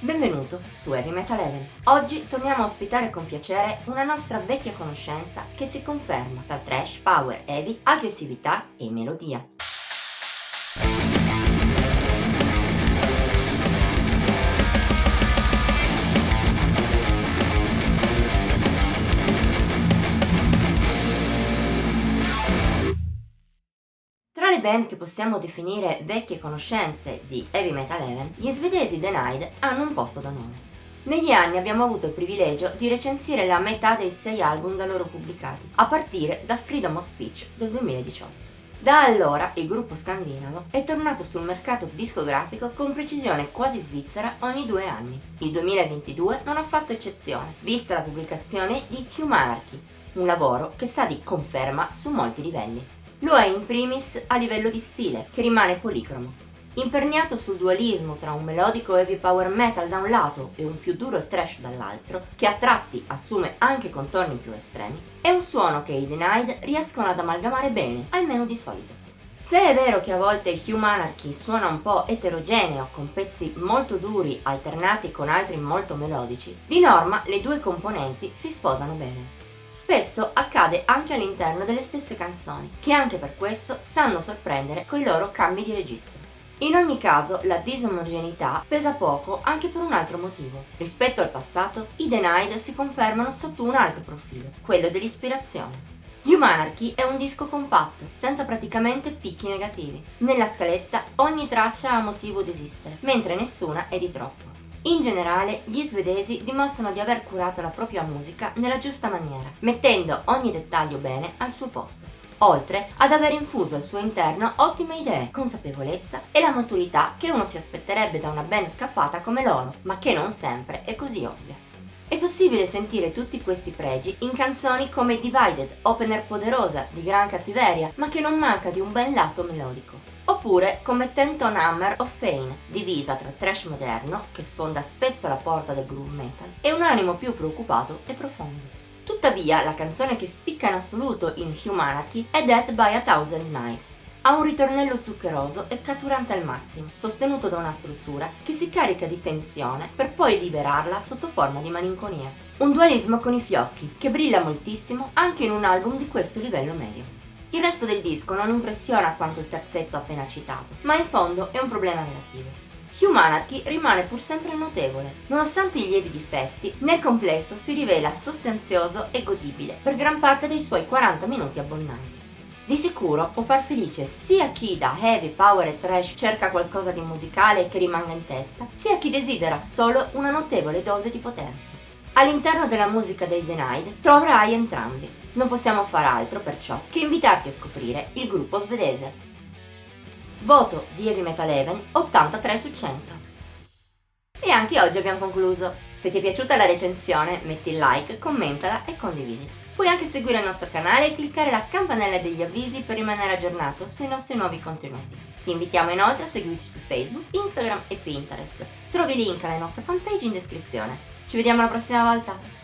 Benvenuto su Heavy Metal Heaven. Oggi torniamo a ospitare con piacere una nostra vecchia conoscenza che si conferma tra trash, power, heavy, aggressività e melodia. Tra le band che possiamo definire vecchie conoscenze di Heavy Metal Heaven, gli svedesi Denied hanno un posto d'onore. Negli anni abbiamo avuto il privilegio di recensire la metà dei 6 album da loro pubblicati, a partire da Freedom of Speech del 2018. Da allora il gruppo scandinavo è tornato sul mercato discografico con precisione quasi svizzera ogni 2 anni. Il 2022 non ha fatto eccezione, vista la pubblicazione di Humanarchy, un lavoro che sa di conferma su molti livelli. Lo è in primis a livello di stile, che rimane policromo. Imperniato sul dualismo tra un melodico heavy power metal da un lato e un più duro trash dall'altro, che a tratti assume anche contorni più estremi, è un suono che i Denied riescono ad amalgamare bene, almeno di solito. Se è vero che a volte il Humanarchy suona un po' eterogeneo, con pezzi molto duri alternati con altri molto melodici, di norma le due componenti si sposano bene. Spesso accade anche all'interno delle stesse canzoni, che anche per questo sanno sorprendere coi loro cambi di registro. In ogni caso, la disomogeneità pesa poco anche per un altro motivo. Rispetto al passato, i Denied si confermano sotto un altro profilo, quello dell'ispirazione. Humanarchy è un disco compatto, senza praticamente picchi negativi. Nella scaletta ogni traccia ha motivo di esistere, mentre nessuna è di troppo. In generale, gli svedesi dimostrano di aver curato la propria musica nella giusta maniera, mettendo ogni dettaglio bene al suo posto, oltre ad aver infuso al suo interno ottime idee, consapevolezza e la maturità che uno si aspetterebbe da una band scaffata come loro, ma che non sempre è così ovvia. È possibile sentire tutti questi pregi in canzoni come Divided, opener poderosa di gran cattiveria, ma che non manca di un bel lato melodico. Oppure come Ten Ton Hammer of Pain, divisa tra trash moderno, che sfonda spesso la porta del groove metal, e un animo più preoccupato e profondo. Tuttavia, la canzone che spicca in assoluto in Humanarchy è Death by a Thousand Knives. Ha un ritornello zuccheroso e catturante al massimo, sostenuto da una struttura che si carica di tensione per poi liberarla sotto forma di malinconia. Un dualismo con i fiocchi, che brilla moltissimo anche in un album di questo livello medio. Il resto del disco non impressiona quanto il terzetto appena citato, ma in fondo è un problema relativo. Humanarchy rimane pur sempre notevole, nonostante i lievi difetti, nel complesso si rivela sostanzioso e godibile per gran parte dei suoi 40 minuti abbondanti. Di sicuro può far felice sia chi da heavy, power e trash cerca qualcosa di musicale che rimanga in testa, sia chi desidera solo una notevole dose di potenza. All'interno della musica dei Denied troverai entrambi. Non possiamo far altro, perciò, che invitarti a scoprire il gruppo svedese. Voto di Heavy Metal Heaven 83 su 100. E anche oggi abbiamo concluso. Se ti è piaciuta la recensione, metti il like, commentala e condividi. Puoi anche seguire il nostro canale e cliccare la campanella degli avvisi per rimanere aggiornato sui nostri nuovi contenuti. Ti invitiamo inoltre a seguirci su Facebook, Instagram e Pinterest. Trovi i link alle nostre fanpage in descrizione. Ci vediamo la prossima volta!